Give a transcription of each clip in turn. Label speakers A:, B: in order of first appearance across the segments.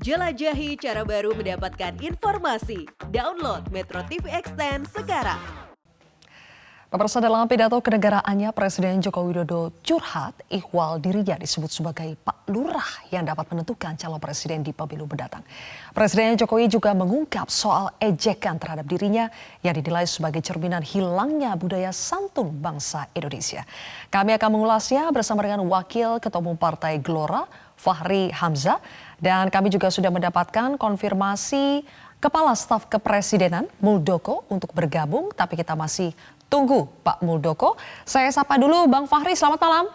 A: Jelajahi cara baru mendapatkan informasi. Download Metro TV Extend sekarang.
B: Pemirsa, dalam pidato kenegaraannya, Presiden Joko Widodo curhat ihwal dirinya disebut sebagai Pak Lurah yang dapat menentukan calon presiden di pemilu mendatang. Presiden Jokowi juga mengungkap soal ejekan terhadap dirinya yang dinilai sebagai cerminan hilangnya budaya santun bangsa Indonesia. Kami akan mengulasnya bersama dengan Wakil Ketua Umum Partai Gelora, Fahri Hamzah, dan kami juga sudah mendapatkan konfirmasi Kepala Staf Kepresidenan Muldoko untuk bergabung, tapi kita masih tunggu Pak Muldoko. Saya sapa dulu Bang Fahri, selamat malam.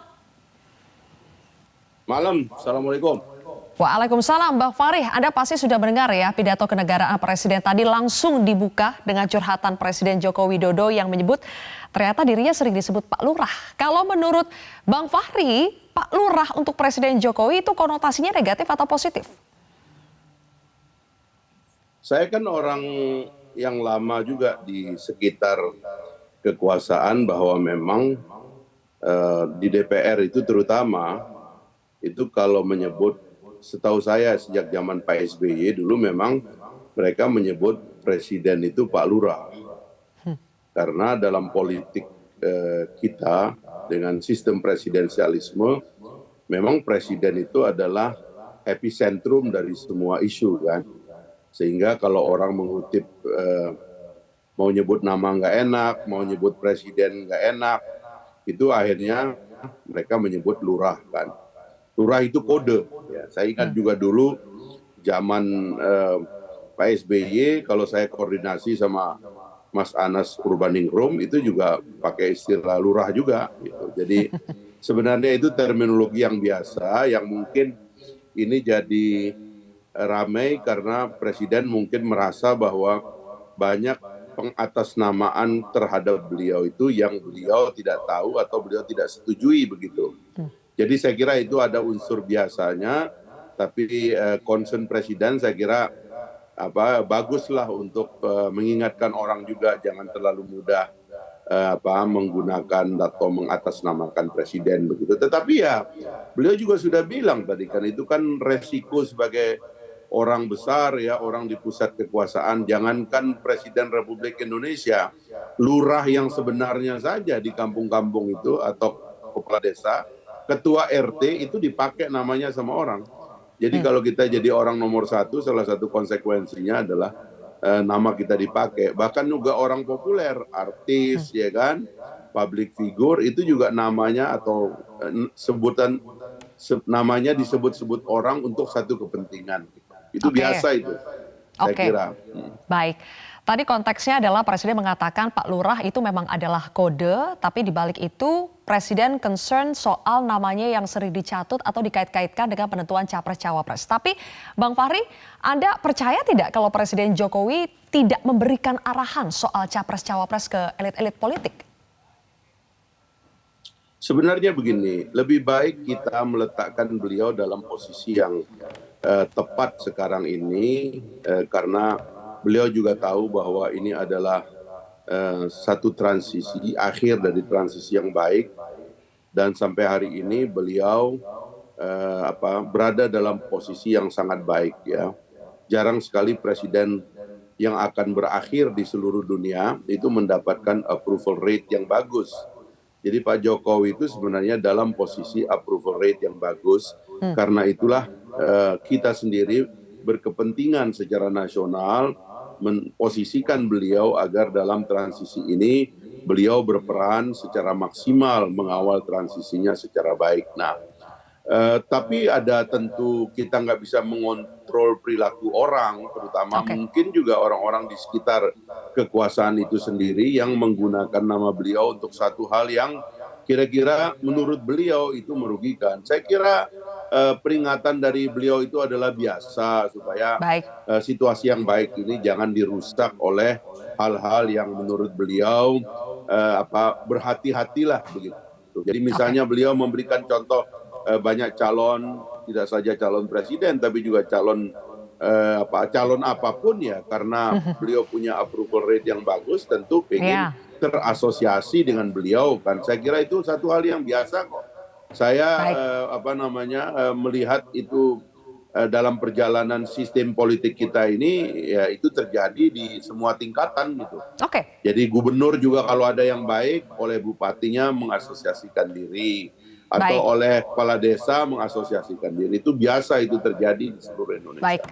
C: Malam, Assalamualaikum.
B: Waalaikumsalam. Bang Fahri, Anda pasti sudah mendengar ya pidato kenegaraan Presiden tadi langsung dibuka dengan curhatan Presiden Joko Widodo yang menyebut ternyata dirinya sering disebut Pak Lurah. Kalau menurut Bang Fahri, Pak Lurah untuk Presiden Jokowi itu konotasinya negatif atau positif?
C: Saya kan orang yang lama juga di sekitar kekuasaan bahwa memang di DPR itu terutama itu kalau menyebut, setahu saya sejak zaman Pak SBY dulu memang mereka menyebut presiden itu Pak Lurah. Karena dalam politik kita dengan sistem presidensialisme memang presiden itu adalah epicentrum dari semua isu kan. Sehingga kalau orang mengutip mau nyebut nama nggak enak, mau nyebut presiden nggak enak, itu akhirnya mereka menyebut lurah kan. Lurah itu kode. Ya, saya ingat juga dulu zaman Pak SBY, kalau saya koordinasi sama Mas Anas Urbaningrum itu juga pakai istilah lurah juga. Gitu. Jadi sebenarnya itu terminologi yang biasa, yang mungkin ini jadi ramai karena presiden mungkin merasa bahwa banyak pengatasnamaan terhadap beliau itu yang beliau tidak tahu atau beliau tidak setujui begitu. Jadi saya kira itu ada unsur biasanya, tapi concern presiden saya kira baguslah untuk mengingatkan orang juga jangan terlalu mudah menggunakan atau mengatasnamakan presiden begitu. Tetapi ya beliau juga sudah bilang tadi kan itu kan resiko sebagai orang besar ya, orang di pusat kekuasaan, jangankan Presiden Republik Indonesia, lurah yang sebenarnya saja di kampung-kampung itu atau kepala desa, ketua RT itu dipakai namanya sama orang. Jadi kalau kita jadi orang nomor satu, salah satu konsekuensinya adalah nama kita dipakai. Bahkan juga orang populer, artis ya kan, public figure itu juga namanya atau sebutan namanya disebut-sebut orang untuk satu kepentingan. Itu biasa itu, saya kira.
B: Baik, tadi konteksnya adalah Presiden mengatakan Pak Lurah itu memang adalah kode, tapi dibalik itu Presiden concern soal namanya yang sering dicatut atau dikait-kaitkan dengan penentuan Capres-Cawapres. Tapi Bang Fahri, Anda percaya tidak kalau Presiden Jokowi tidak memberikan arahan soal Capres-Cawapres ke elit-elit politik?
C: Sebenarnya begini, lebih baik kita meletakkan beliau dalam posisi yang tepat sekarang ini karena beliau juga tahu bahwa ini adalah satu transisi, akhir dari transisi yang baik, dan sampai hari ini beliau berada dalam posisi yang sangat baik ya. Jarang sekali presiden yang akan berakhir di seluruh dunia itu mendapatkan approval rate yang bagus. Jadi Pak Jokowi itu sebenarnya dalam posisi approval rate yang bagus. Karena itulah kita sendiri berkepentingan secara nasional memposisikan beliau agar dalam transisi ini beliau berperan secara maksimal mengawal transisinya secara baik. Nah, tapi ada tentu kita nggak bisa mengontrol perilaku orang, terutama mungkin juga orang-orang di sekitar kekuasaan itu sendiri yang menggunakan nama beliau untuk satu hal yang kira-kira menurut beliau itu merugikan. Saya kira peringatan dari beliau itu adalah biasa supaya situasi yang baik ini jangan dirusak oleh hal-hal yang menurut beliau berhati-hatilah begitu. Jadi misalnya beliau memberikan contoh banyak calon, tidak saja calon presiden tapi juga calon apapun ya, karena beliau punya approval rate yang bagus, tentu ingin terasosiasi dengan beliau kan. Saya kira itu satu hal yang biasa kok. Saya melihat itu dalam perjalanan sistem politik kita ini ya itu terjadi di semua tingkatan gitu.
B: Oke.
C: Jadi gubernur juga kalau ada yang baik oleh bupatinya mengasosiasikan diri atau
B: Baik.
C: oleh kepala desa mengasosiasikan diri, itu biasa itu terjadi di seluruh Indonesia.
B: Baik.